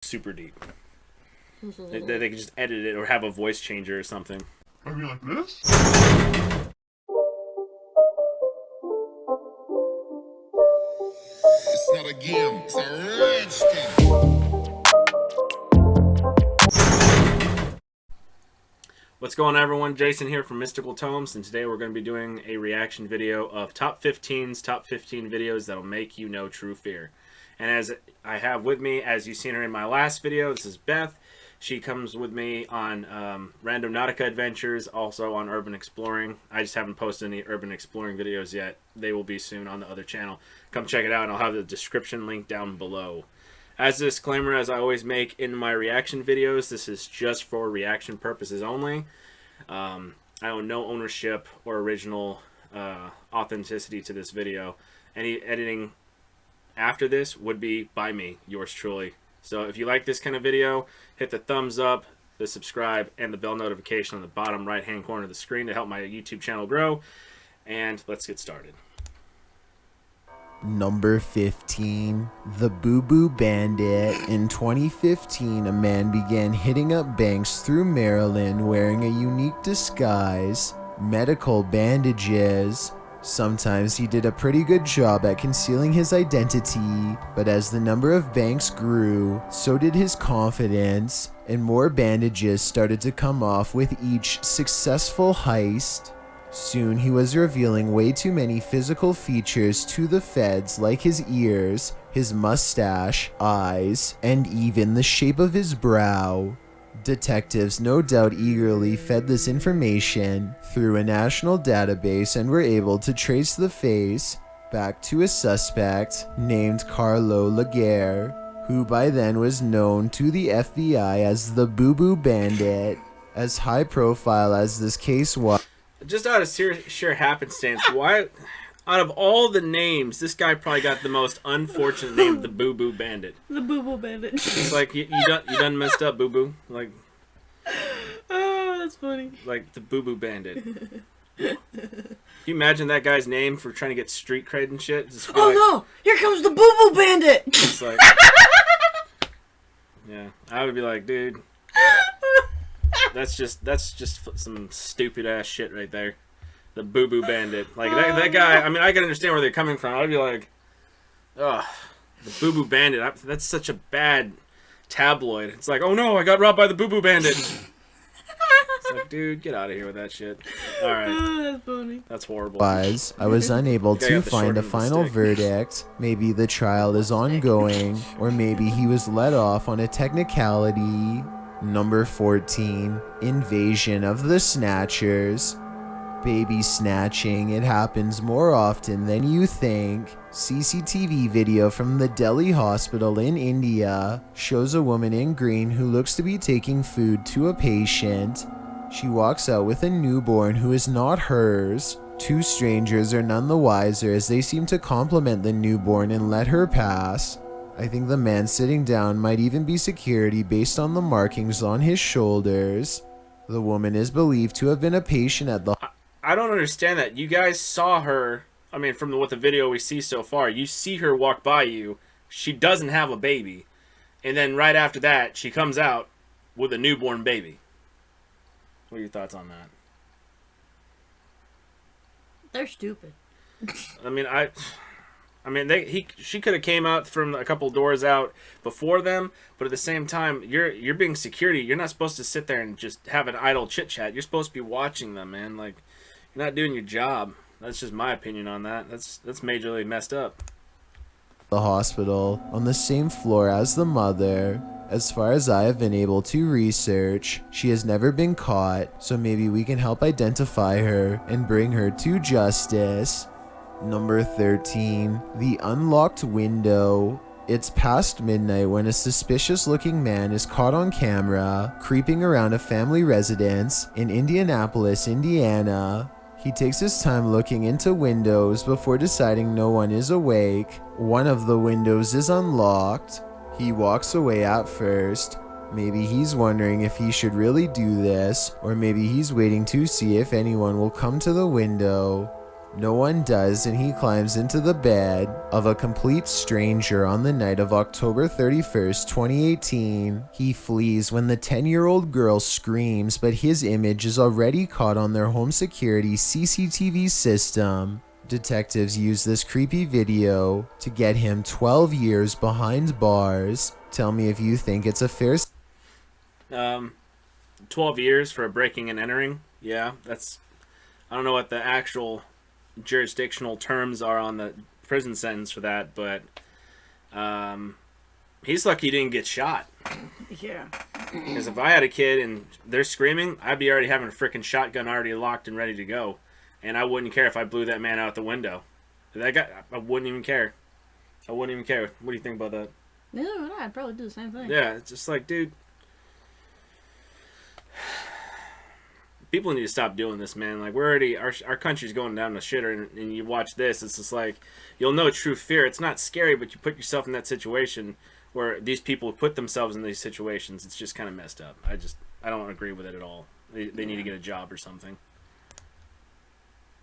super deep. They can just edit it or have a voice changer or something. I mean, like this? It's not a game, it's a rich thing. What's going on, everyone? Jason here from Mystical Tomes, and today we're going to be doing a reaction video of top 15 videos that'll make you know true fear. And as I have with me, as you've seen her in my last video, this is Beth. She comes with me on Random Nautica Adventures, also on Urban Exploring. I just haven't posted any Urban Exploring videos yet. They will be soon on the other channel. Come check it out, and I'll have the description link down below. As a disclaimer, as I always make in my reaction videos, this is just for reaction purposes only. I own no ownership or original authenticity to this video. Any editing after this would be by me, yours truly. So if you like this kind of video, hit the thumbs up, the subscribe, and the bell notification on the bottom right hand corner of the screen to help my YouTube channel grow. And let's get started. Number 15, The Boo Boo Bandit. In 2015, a man began hitting up banks through Maryland wearing a unique disguise, medical bandages. Sometimes he did a pretty good job at concealing his identity, but as the number of banks grew, so did his confidence, and more bandages started to come off with each successful heist. Soon he was revealing way too many physical features to the feds, like his ears, his mustache, eyes, and even the shape of his brow. Detectives no doubt eagerly fed this information through a national database and were able to trace the face back to a suspect named Carlo Laguerre, who by then was known to the FBI as the Boo Boo Bandit. As high profile as this case was, Just out of sheer happenstance, why, out of all the names, this guy probably got the most unfortunate name, the Boo Boo Bandit. The Boo Boo Bandit. It's like, you done messed up, Boo Boo. Like, Oh, that's funny. like the Boo Boo Bandit. Can you imagine that guy's name for trying to get street cred and shit? Just be Oh like, no! Here comes the Boo Boo Bandit! It's like, yeah, I would be like, dude, that's just some stupid ass shit right there. The Boo Boo Bandit. Like that guy. I mean, I can understand where they're coming from. I'd be like, ugh, the Boo Boo Bandit. That's such a bad tabloid. It's like, oh no, I got robbed by the Boo Boo Bandit. It's like, dude, get out of here with that shit. All right, Oh, that's funny. that's horrible. I was unable Guy to got the short find a end of the final stick. verdict. Maybe the trial is ongoing, or maybe he was let off on a technicality. Number 14, Invasion of the Snatchers. Baby snatching, it happens more often than you think. CCTV video from the Delhi hospital in India shows a woman in green who looks to be taking food to a patient. She walks out with a newborn who is not hers. Two strangers are none the wiser as they seem to compliment the newborn and let her pass. I think the man sitting down might even be security based on the markings on his shoulders. The woman is believed to have been a patient at the I don't understand that. You guys saw her. I mean, from what the video we see so far, you see her walk by you. She doesn't have a baby. And then right after that, she comes out with a newborn baby. What are your thoughts on that? They're stupid. I mean, she could have came out from a couple doors out before them, but at the same time, you're being security. You're not supposed to sit there and just have an idle chit chat. You're supposed to be watching them, man. Like, you're not doing your job. That's just my opinion on that. That's majorly messed up. hospital on the same floor as the mother. As far as I have been able to research, she has never been caught, so maybe we can help identify her and bring her to justice. Number 13, The Unlocked Window. It's past midnight when a suspicious-looking man is caught on camera creeping around a family residence in Indianapolis, Indiana. He takes his time looking into windows before deciding no one is awake. One of the windows is unlocked. He walks away at first. Maybe he's wondering if he should really do this, or maybe he's waiting to see if anyone will come to the window. No one does, and he climbs into the bed of a complete stranger on the night of October 31st, 2018. He flees when the 10-year-old girl screams, but his image is already caught on their home security CCTV system. Detectives use this creepy video to get him 12 years behind bars. Tell me if you think it's a fair 12 years for a breaking and entering. Yeah, that's... I don't know what the actual jurisdictional terms are on the prison sentence for that, but he's lucky he didn't get shot. Yeah. Because if I had a kid and they're screaming, I'd be already having a freaking shotgun already locked and ready to go. And I wouldn't care if I blew that man out the window. That guy, I wouldn't even care. I wouldn't even care. What do you think about that? Neither would I. I'd probably do the same thing. Yeah, it's just like, dude. People need to stop doing this, man. Like, we're already, our country's going down the shitter, and you watch this, it's just like, you'll know true fear. It's not scary, but you put yourself in that situation where these people put themselves in these situations. It's just kind of messed up. I don't agree with it at all. They need to get a job or something.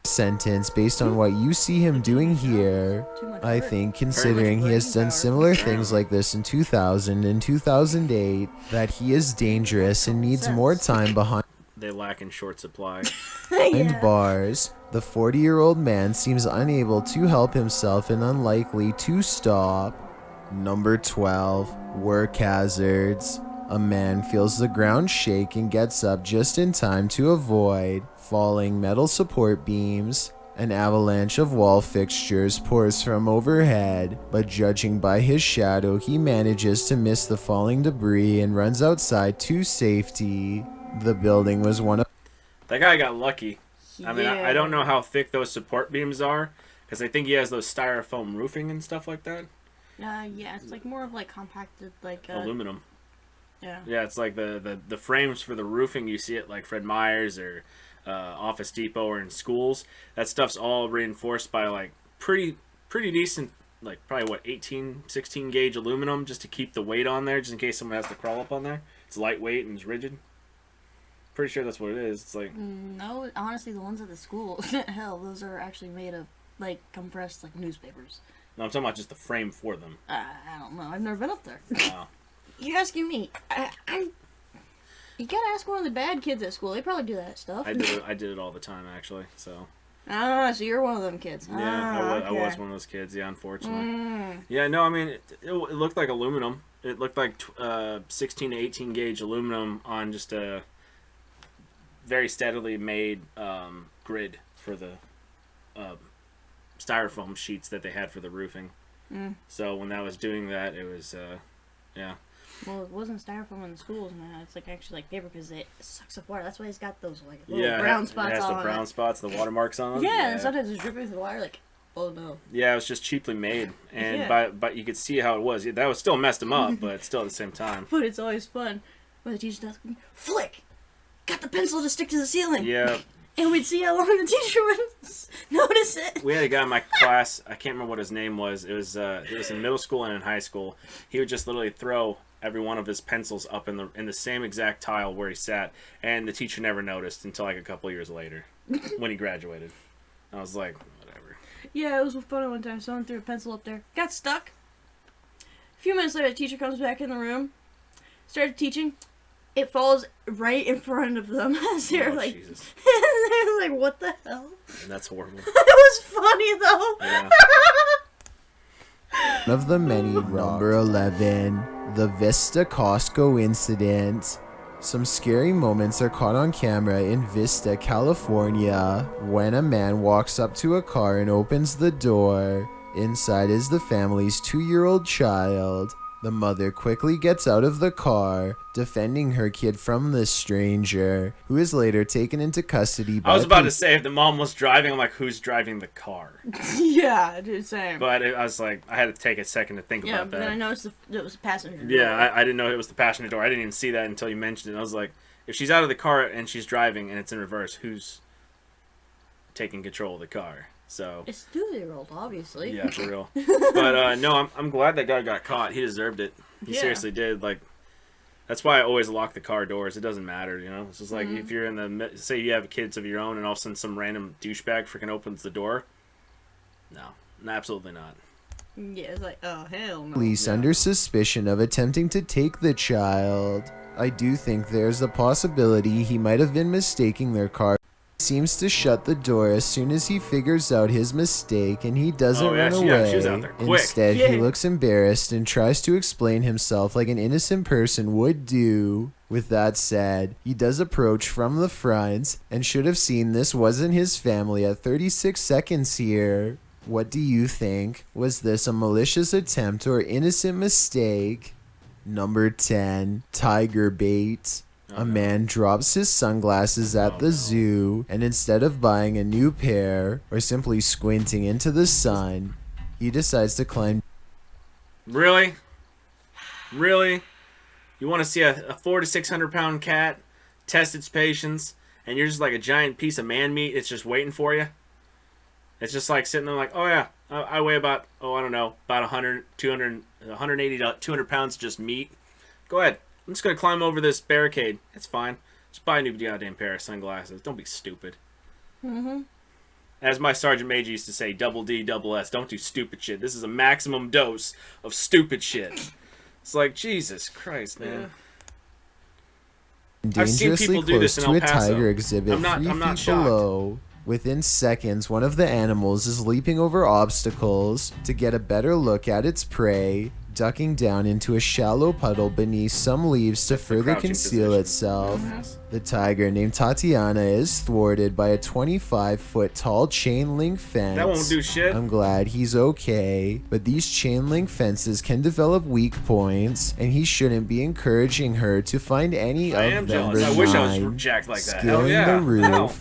sentence based on what you see him doing here. I think, considering he has done similar things like this in 2000 and 2008, that he is dangerous and needs more time behind They lack in short supply. bars. The 40-year-old man seems unable to help himself and unlikely to stop. Number 12, work hazards. A man feels the ground shake and gets up just in time to avoid falling metal support beams. An avalanche of wall fixtures pours from overhead, but judging by his shadow, he manages to miss the falling debris and runs outside to safety. The building was one of... That guy got lucky. I mean, Yeah. I don't know how thick those support beams are, because I think he has those styrofoam roofing and stuff like that. Yeah, it's like more of like compacted, like Aluminum. yeah. Yeah, it's like the frames for the roofing you see at like Fred Meyer's or Office Depot or in schools. That stuff's all reinforced by like pretty decent, like probably what, 18, 16 gauge aluminum, just to keep the weight on there, just in case someone has to crawl up on there. It's lightweight and it's rigid. Pretty sure that's what it is. It's like, No, honestly, the ones at the school, hell, those are actually made of like compressed like newspapers. no, I'm talking about just the frame for them. I don't know. I've never been up there. Wow. You're asking me. You gotta ask one of the bad kids at school. They probably do that stuff. I did it all the time actually. So Ah, so you're one of them kids. yeah, I was one of those kids. Yeah, unfortunately. Yeah, no, I mean it looked like aluminum. It looked like 16 to 18 gauge aluminum on just a very steadily made grid for the styrofoam sheets that they had for the roofing. So when that was doing that, it was yeah. Well, it wasn't styrofoam in the schools, man. It's like actually like paper because it sucks up water. That's why it's got those like little Yeah, brown spots it has on the brown it. spots, the watermarks on them. Yeah, and sometimes it's dripping with the water. Like, oh no. Yeah, it was just cheaply made, and Yeah. but you could see how it was. That was still messed them up, but still at the same time. But it's always fun when the teacher does flick. Got the pencil to stick to the ceiling. Yeah, And we'd see how long the teacher would notice it. we had a guy in my class. I can't remember what his name was. It was in middle school and in high school. He would just literally throw every one of his pencils up in the same exact tile where he sat, and the teacher never noticed until like a couple years later when he graduated. I was like, whatever. Yeah, it was funny one time. Someone threw a pencil up there, got stuck. A few minutes later, the teacher comes back in the room, started teaching. It falls right in front of them as they're Oh, like, Jesus. they're like, what the hell? That's horrible. It was funny though. Yeah. One of the many. Number 11, the Vista Costco incident. Some scary moments are caught on camera in Vista, California, when a man walks up to a car and opens the door. Inside is the family's 2-year-old child. The mother quickly gets out of the car, defending her kid from the stranger, who is later taken into custody by I was about to say, if the mom was driving, I'm like, who's driving the car? Yeah, dude, same. But I was like, I had to take a second to think Yeah, about but then I that. noticed it was a passenger. Yeah, I didn't know it was the passenger door. I didn't even see that until you mentioned it. I was like, if she's out of the car and she's driving and it's in reverse, who's taking control of the car? So It's a 2-year-old, obviously. yeah, for real. But no, I'm glad that guy got caught. He deserved it. He Yeah. seriously did. Like, That's why I always lock the car doors. It doesn't matter, you know. It's just like if you're in the say you have kids of your own, and all of a sudden some random douchebag freaking opens the door. No, absolutely not. Yeah, it's like, oh hell no. Police under suspicion of attempting to take the child. I do think there's a possibility he might have been mistaking their car. He seems to shut the door as soon as he figures out his mistake, and he doesn't run away. She was out there quick. Instead, he looks embarrassed and tries to explain himself like an innocent person would do. With that said, he does approach from the front and should have seen this wasn't his family at 36 seconds here. What do you think? Was this a malicious attempt or innocent mistake? Number 10, tiger bait. A man drops his sunglasses at the zoo, and instead of buying a new pair or simply squinting into the sun, he decides to climb. Really? Really? You want to see a 400 to 600 pound cat test its patience, and you're just like a giant piece of man meat? It's just waiting for you. It's just like sitting there like, oh yeah, I weigh about, I don't know, about 100, 200, 180 to 200 pounds just meat. Go ahead. I'm just going to climb over this barricade. It's fine. Just buy a new goddamn pair of sunglasses. Don't be stupid. As my Sergeant Major used to say, double D, double S, don't do stupid shit. This is a maximum dose of stupid shit. It's like, Jesus Christ, man. I've seen Dangerously people do close this in to a El Paso. tiger exhibit I'm not 3 feet shocked. below. Within seconds, one of the animals is leaping over obstacles to get a better look at its prey, ducking down into a shallow puddle beneath some leaves to further crouching conceal position. itself. Yes. The tiger, named Tatiana, is thwarted by a 25-foot tall chain link fence. That won't do shit. I'm glad he's okay, but these chain link fences can develop weak points, and he shouldn't be encouraging her to find any I of am them. jealous. I wish I was benign. jacked like that. Hell Scaling yeah. the roof. Hell.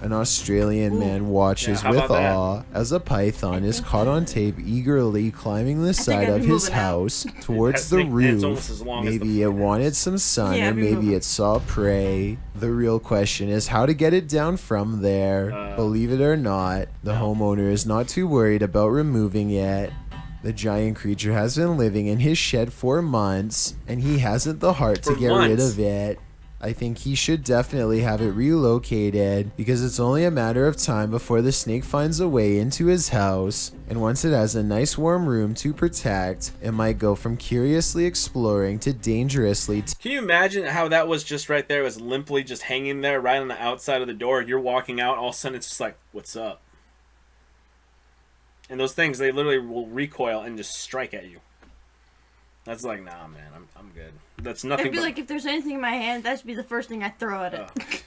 An Australian man watches Yeah, how with about that? awe as a python is caught on tape eagerly climbing the side I'd of be his moving out. house towards That the thing- and it's roof. almost as long as the Maybe it wanted some sun, Yeah, or I'd be maybe moving. it saw prey. The real question is how to get it down from there. Believe it or not, the homeowner is not too worried about removing it. The giant creature has been living in his shed for months, and he hasn't the heart to For get rid months? of it. I think he should definitely have it relocated because it's only a matter of time before the snake finds a way into his house, and once it has a nice warm room to protect, it might go from curiously exploring to dangerously Can you imagine how that was just right there? It was limply just hanging there right on the outside of the door. You're walking out, all of a sudden it's just like, what's up? And those things, they literally will recoil and just strike at you. That's like, nah, man, I'm good. That's nothing I'd be but like, if there's anything in my hand, that'd be the first thing I'd throw at it.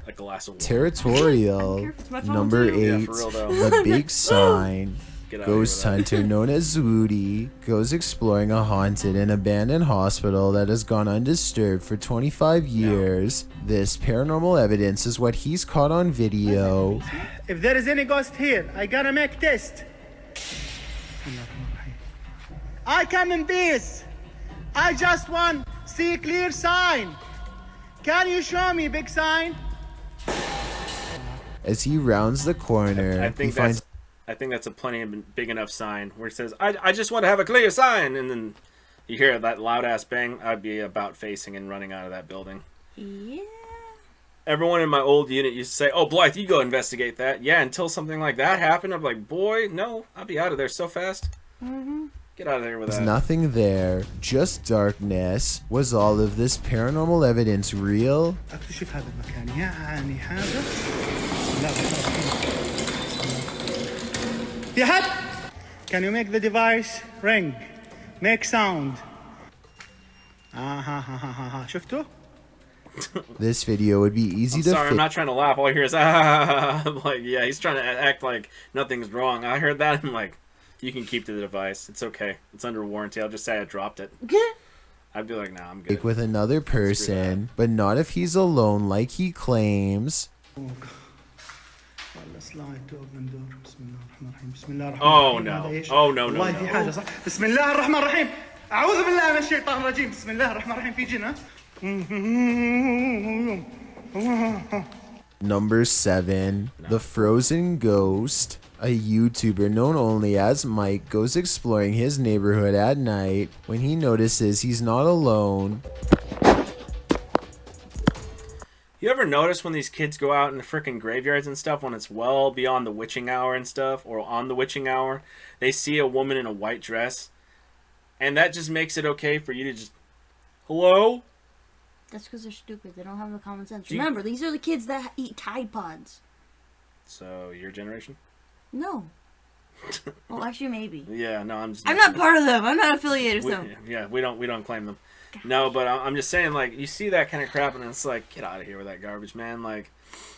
a glass of water. territorial. Care if it's my phone Number too. Yeah, 8, for real, though. the big sign. Get out of here with Ghost that. hunter known as Woody goes exploring a haunted and abandoned hospital that has gone undisturbed for 25 years. This paranormal evidence is what he's caught on video. If there is any ghost here, I gotta make test. I come in peace. I just want see clear sign. Can you show me big sign? As he rounds the corner, I he think finds that's a plenty of big enough sign where it says, I just want to have a clear sign, and then you hear that loud ass bang. I'd be about facing and running out of that building. Yeah. Everyone in my old unit used to say, "Oh, Blythe, you go investigate that." Yeah, until something like that happened, I'm like, boy, no, I'll be out of there so fast. Get out of there with there's that. nothing there, just darkness. Was all of this paranormal evidence real? اكتشف هذا المكان يعني حاجة. بسم الله الرحمن الرحيم. في حد? Can you make the device ring? Make sound. شفتوا؟ This video would be easy to Sorry, I'm fix. not trying to laugh. All I hear is, ah. I'm like, yeah, he's trying to act like nothing's wrong. I heard that. I'm like, you can keep the device. It's okay. It's under warranty. I'll just say I dropped it. I'd be like, nah, I'm good. With another person, but not if he's alone like he claims. والله سلايد اوبن دور بسم الله الرحمن الرحيم بسم الله الرحمن Oh, الرحيم no. هذا إيش؟ Oh, no, no, والله no. في حاجة صح بسم الله الرحمن الرحيم أعوذ بالله من الشيطان الرجيم بسم الله الرحمن الرحيم في جن ها Number 7, The Frozen Ghost. A YouTuber known only as Mike goes exploring his neighborhood at night when he notices he's not alone. You ever notice when these kids go out in the frickin' graveyards and stuff, when it's well beyond the witching hour and stuff, or on the witching hour, they see a woman in a white dress, and that just makes it okay for you to just, hello? That's because they're stupid. They don't have the common sense. You- Remember, these are the kids that eat Tide Pods. So, your generation? No. Well, actually, maybe. Yeah, no, I'm just... I'm not part of them. I'm not affiliated with them. Yeah, we don't claim them. No, but I'm just saying, like, you see that kind of crap, and it's like, get out of here with that garbage, man. Like,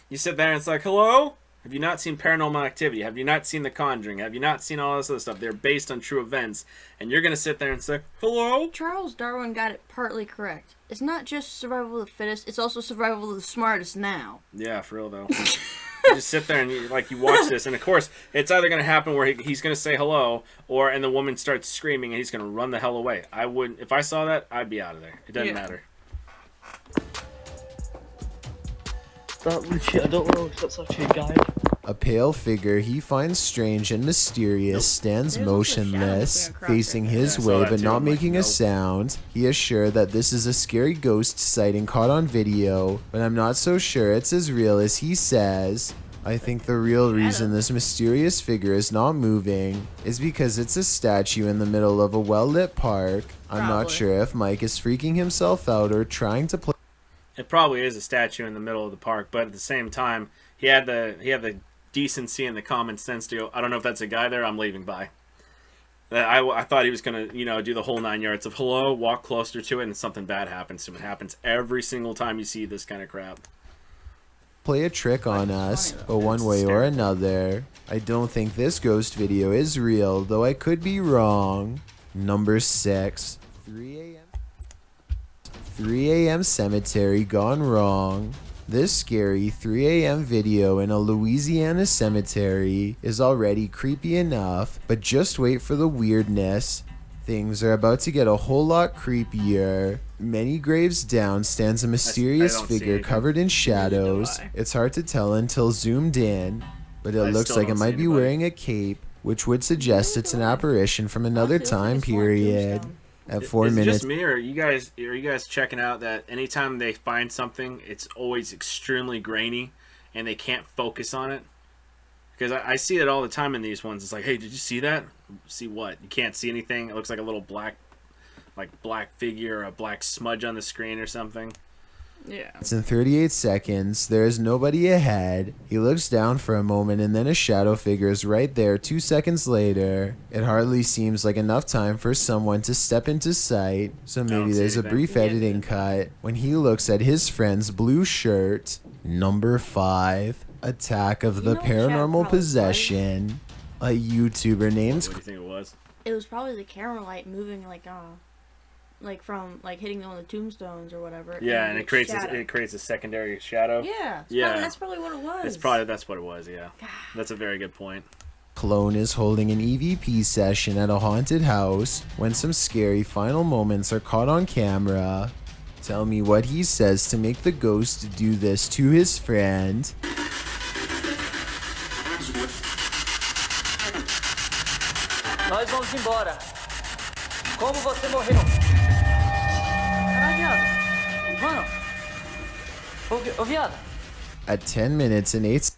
you sit there and it's like, hello? Have you not seen Paranormal Activity? Have you not seen The Conjuring? Have you not seen all this other stuff? They're based on true events, and you're gonna sit there and say, hello? Charles Darwin got it partly correct. It's not just survival of the fittest, it's also survival of the smartest now. Yeah, for real though. You just sit there and you watch this, and of course, it's either gonna happen where he's gonna say hello, and the woman starts screaming, and he's gonna run the hell away. I wouldn't. If I saw that, I'd be out of there. It doesn't matter. That legit, I don't know if that's actually a guy. A pale figure he finds strange and mysterious stands There's also a shadow motionless, moving across facing right his there. I saw way that but too. not I'm like, making a nope. sound. He is sure that this is a scary ghost sighting caught on video, but I'm not so sure it's as real as he says. I think the real reason this mysterious figure is not moving is because it's a statue in the middle of a well-lit park. I'm not Probably. sure if Mike is freaking himself out or trying to play. It probably is a statue in the middle of the park, but at the same time, he had the decency and the common sense to go, I don't know if that's a guy there, I'm leaving by. I thought he was going to, do the whole 9 yards of hello, walk closer to it, and something bad happens to him. It happens every single time you see this kind of crap. Play a trick on us, funny, but one It's way or hysterical. another. I don't think this ghost video is real, though I could be wrong. Number 6, 3 a.m. 3 a.m. cemetery gone wrong. This scary 3 a.m. video in a Louisiana cemetery is already creepy enough, but just wait for the weirdness. Things are about to get a whole lot creepier. Many graves down stands a mysterious I don't see figure anything. covered in shadows. I. It's hard to tell until zoomed in, but it I looks still like it don't see might be anybody. wearing a cape, which would suggest it's an apparition from another Honestly, it looks like time a smart period. tombstone. At 4 is it minutes. just me, or are you guys checking out that anytime they find something, it's always extremely grainy, and they can't focus on it? Because I see it all the time in these ones. It's like, hey, did you see that? See what? You can't see anything. It looks like a little black figure or a black smudge on the screen or something. Yeah. It's in 38 seconds. There is nobody ahead. He looks down for a moment and then a shadow figure is right there 2 seconds later. It hardly seems like enough time for someone to step into sight, so don't maybe see there's a anything. brief Yeah. editing cut when he looks at his friend's blue shirt. Number 5, Attack of You the know what Shadow Paranormal probably Possession. A YouTuber named What do you think it was? It was probably the camera light moving from hitting on the tombstones or whatever. Yeah, and it creates shadow. a secondary shadow. Yeah. Yeah. That's probably what it was. That's what it was. Yeah, that's a very good point. Clone is holding an EVP session at a haunted house when some scary final moments are caught on camera. Tell me what he says to make the ghost do this to his friend. Nós vamos embora. Como você morreu? Caralho, viado. Mano. Ô, viado. At 10 minutes and 8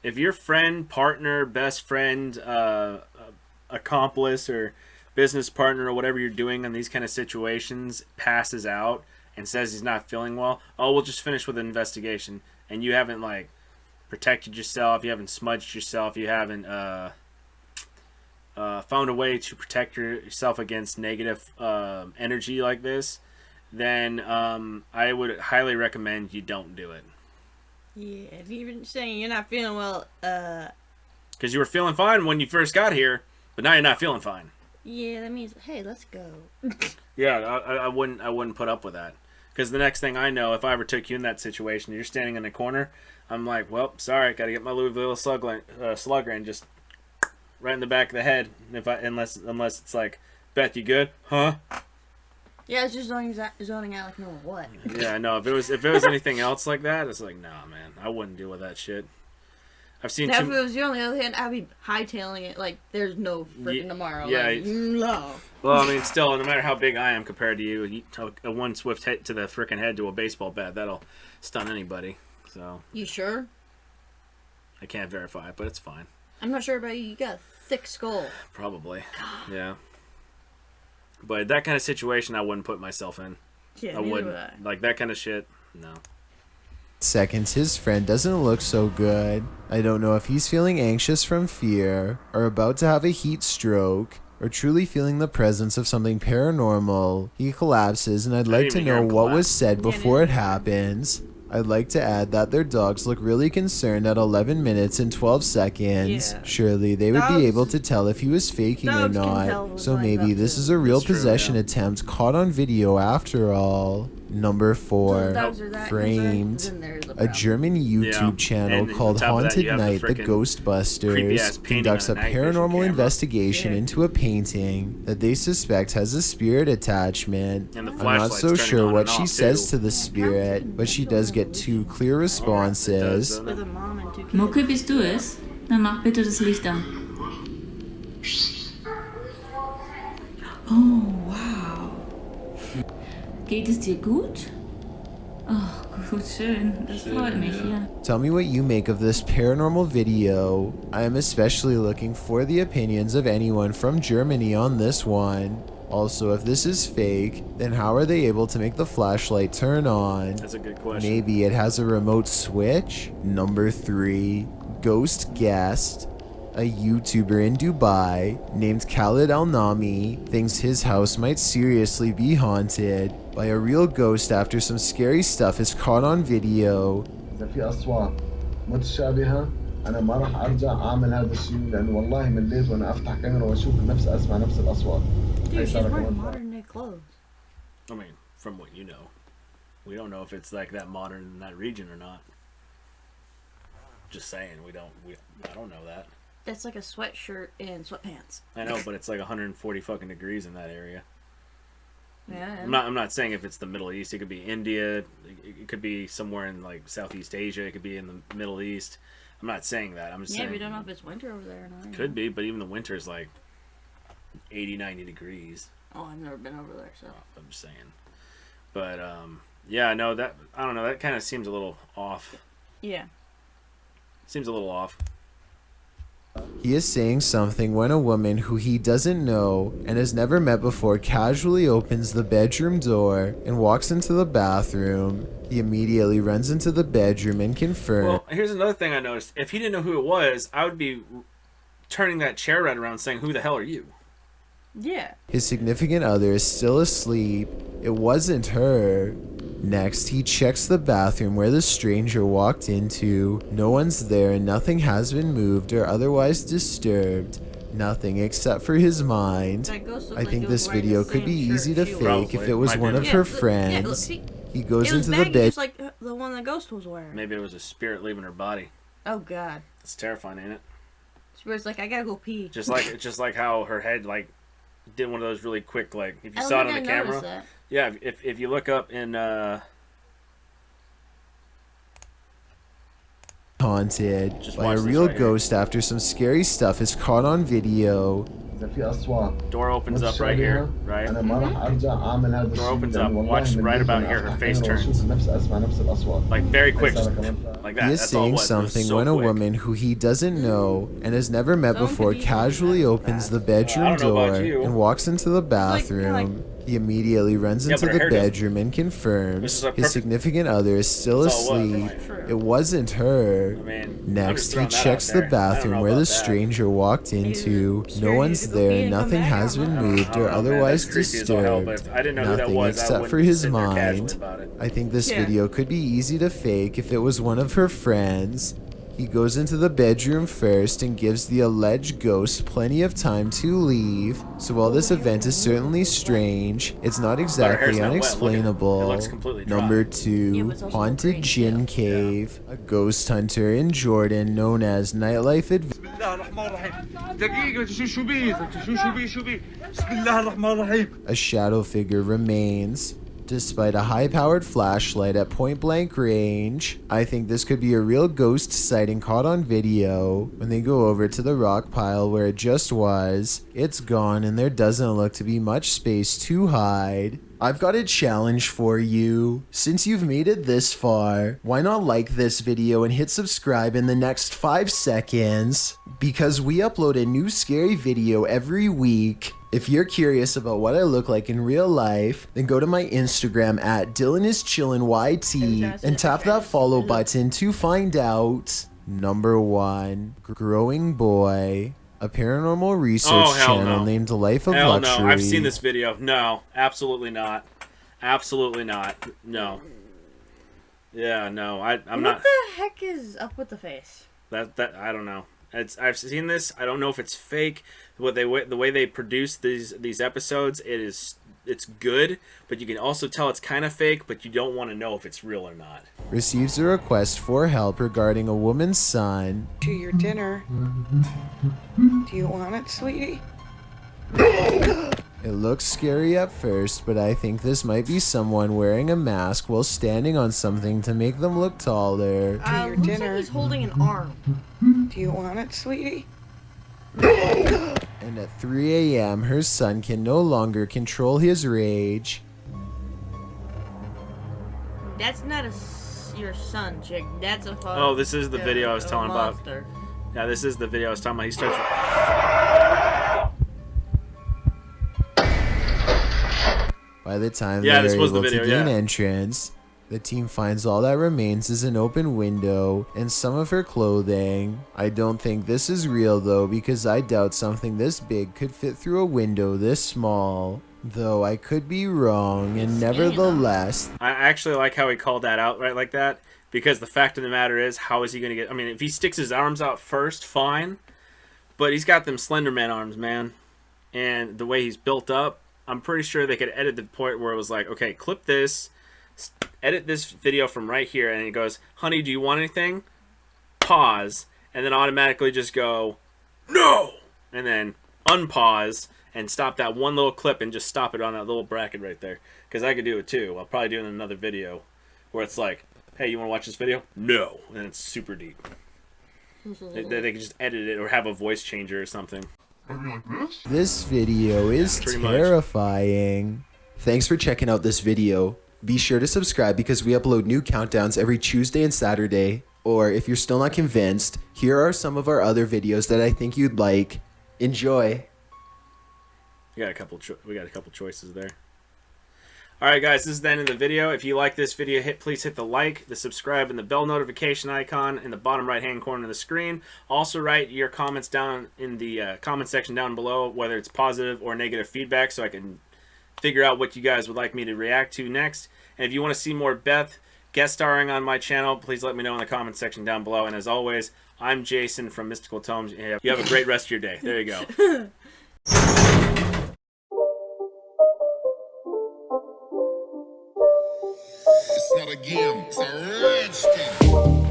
If your friend, partner, best friend, accomplice, or business partner, or whatever you're doing in these kind of situations, passes out and says he's not feeling well, oh, we'll just finish with an investigation. And you haven't protected yourself, you haven't smudged yourself, you haven't found a way to protect yourself against negative energy like this, then I would highly recommend you don't do it. Yeah, if you're saying you're not feeling well, Because you were feeling fine when you first got here, but now you're not feeling fine. yeah, that means, hey, let's go. Yeah, I wouldn't put up with that. Because the next thing I know, if I ever took you in that situation, you're standing in the corner, I'm like, well, sorry, got to get my Louisville slugger and just right in the back of the head. Unless it's like, Beth, you good? Huh? Yeah, it's just zoning out like no what. Yeah, no. If it was anything else like that, it's like, nah, man, I wouldn't deal with that shit. I've seen Now, too. if it was you, on the other hand, I'd be hightailing it like there's no freaking tomorrow. yeah, Like, no. Well, I mean, still, no matter how big I am compared to you, a one swift hit to the frickin' head to a baseball bat, that'll stun anybody. So You sure? I can't verify it, but it's fine. I'm not sure about you. You got a thick skull. Probably. Yeah. But that kind of situation, I wouldn't put myself in. Yeah, I wouldn't. Like that kind of shit. No. Seconds, his friend doesn't look so good. I don't know if he's feeling anxious from fear, or about to have a heat stroke, or truly feeling the presence of something paranormal. He collapses, and I'd like to didn't even hear know him what collapse. was said before it happens. I'd like to add that their dogs look really concerned at 11 minutes and 12 seconds. Yeah. Surely they would Dogs- be able to tell if he was faking or dogs can tell not. when So something's maybe up this to. is a real That's true, possession yeah. attempt caught on video after all. Number 4. Dogs are that Framed. concerned, then there's a A problem. German YouTube Yeah, channel and on called top of that, Haunted you have the Night the frickin' creepy-ass Ghostbusters painting conducts a on a night vision paranormal camera. investigation Yeah. into a painting that they suspect has a spirit attachment. And the I'm not flashlight's so turning sure on what and she off, says too. to the spirit, but she does get 2 clear responses. doesn't With a mom and 2 kids. Mucke, bist du es? Dann mach bitte das Licht an. Oh, wow. Geht es dir gut? Oh, gut, schön. Das freut mich, ja. Tell me what you make of this paranormal video. I am especially looking for the opinions of anyone from Germany on this one. Also, if this is fake, then how are they able to make the flashlight turn on? That's a good question. Maybe it has a remote switch? Number 3. Ghost guest. A YouTuber in Dubai named Khalid Al-Nami thinks his house might seriously be haunted by a real ghost after some scary stuff is caught on video. إذا في أصوات متشابهة أنا ما راح أرجع أعمل هذا الشيء لأن والله مليت وأنا أفتح كاميرا وأشوف أسمع نفس الأصوات. Dude, she's صار wearing كمان. modern day clothes. I mean, from what you know, we don't know if it's like that modern in that region or not. Just saying, I don't know that. That's like a sweatshirt and sweatpants. I know, but it's like 140 fucking degrees in that area. Yeah. I'm not saying if it's the Middle East. It could be India. It could be somewhere in like Southeast Asia. It could be in the Middle East. I'm not saying that. I'm just Yeah, saying we don't know if it's winter over there or not. could be, but even the winter is like 80, 90 degrees. Oh, I've never been over there, so. I'm just saying. But yeah, no, that I don't know. That kind of seems a little off. Yeah. Seems a little off. He is saying something when a woman who he doesn't know and has never met before casually opens the bedroom door and walks into the bathroom. He immediately runs into the bedroom and confirms. Well, here's another thing I noticed. If he didn't know who it was, I would be turning that chair right around saying, "Who the hell are you?" Yeah. His significant other is still asleep. It wasn't her. Next, he checks the bathroom where the stranger walked into. No one's there and nothing has been moved or otherwise disturbed. Nothing except for his mind. That ghost looked I like think it was this wearing video the could same be shirt easy to she was fake wearing. if Probably. it was Might one be. of Yeah, her look- yeah, look, friends. see? He goes It was into the baggy, bed. just like the one the ghost was wearing. Maybe it was a spirit leaving her body. Oh, God. It's terrifying, ain't it? Spirit's like, I gotta go pee. Just like how her head like did one of those really quick like if you I don't saw it on think the I camera. noticed that. Yeah, if you look up in Haunted Just by a watch this real right here. ghost after some scary stuff is caught on video. إذا في أصوات door opens up right here, right? أنا ما راح أرجع أعمل هذا الشيء opens لأن up. والله Watch مليت right about وأنا here, her أفتح face كاميرا turns. وأشوف أسمع نفس الأصوات. Like very quick, صار just كمان. like that. He is That's all it saying was. It was something so when a quick. woman who he doesn't know and has never met Someone before could be casually doing opens the that. bedroom I don't know about door you. and walks into the like- bathroom. He immediately runs Yeah, into but her the hair doesn't. bedroom and This confirms is a his perfect- significant other is still That's all it was, asleep. right? It wasn't her. I mean, I'm just Next, he throwing that out checks the there. I don't bathroom know where the about that. stranger walked into. Maybe No the one's stranger could go pee there, and come nothing back, has I don't been know. moved I don't or know, man. otherwise That's creepy as all hell, but disturbed. if I didn't know who that Nothing was, I except wouldn't for his sit there casually mind. about it. I think this Yeah. video could be easy to fake if it was one of her friends. He goes into the bedroom first and gives the alleged ghost plenty of time to leave. So while this event is certainly strange, it's not exactly not wet. Look at it. unexplainable. It looks completely dry. Number Yeah, 2, but it's also Haunted green, Gin too. Cave. A ghost hunter in Jordan known as Nightlife Adventure. A shadow figure remains. Despite a high-powered flashlight at point-blank range, I think this could be a real ghost sighting caught on video. When they go over to the rock pile where it just was, it's gone and there doesn't look to be much space to hide. I've got a challenge for you. Since you've made it this far, why not like this video and hit subscribe in the next 5 seconds? Because we upload a new scary video every week. If you're curious about what I look like in real life, then go to my Instagram at DylanIsChillinYT and tap that follow button to find out. Number 1, Growing Boy, a paranormal research hell channel no. named Life of Hell Luxury. no, I've seen this video. No, absolutely not. Absolutely not. No. Yeah, no, I'm not. What the heck is up with the face? That I don't know. I've seen this. I don't know if it's fake. The way they produce these episodes, it's good, but you can also tell it's kind of fake. But you don't want to know if it's real or not. Receives a request for help regarding a woman's son. To your dinner. Do you want it, sweetie? It looks scary at first, but I think this might be someone wearing a mask while standing on something to make them look taller. your Looks dinner. like he's holding an arm. Do you want it, sweetie? And at 3 a.m., her son can no longer control his rage. That's not your son, chick. That's a fuck. Oh, this is the video I was telling about. monster. Yeah, this is the video I was talking about. He starts. By the time Yeah, they this are was the able video, to gain yeah. entrance, the team finds all that remains is an open window and some of her clothing. I don't think this is real though, because I doubt something this big could fit through a window this small. Though I could be wrong, and nevertheless, I actually like how he called that out right like that, because the fact of the matter is, how is he going to get... I mean, if he sticks his arms out first, fine, but he's got them Slenderman arms, man, and the way he's built up, I'm pretty sure they could edit the point where it was like, okay, clip this, edit this video from right here, and it goes, honey, do you want anything? Pause, and then automatically just go, no, and then unpause, and stop that one little clip and just stop it on that little bracket right there. Because I could do it too. I'll probably do it in another video where it's like, hey, you want to watch this video? No. And it's super deep. They can just edit it or have a voice changer or something. this video is Pretty much. terrifying. Thanks for checking out this video. Be sure to subscribe because we upload new countdowns every Tuesday and Saturday. Or if you're still not convinced, here are some of our other videos that I think you'd like. Enjoy. We got a couple choices there. Alright guys, this is the end of the video. If you like this video, please hit the like, the subscribe, and the bell notification icon in the bottom right hand corner of the screen. Also write your comments down in the comment section down below, whether it's positive or negative feedback, so I can figure out what you guys would like me to react to next. And if you want to see more Beth guest starring on my channel, please let me know in the comment section down below. And as always, I'm Jason from Mystical Tomes. You have a great rest of your day. There you go. It's not a game, it's a rich thing.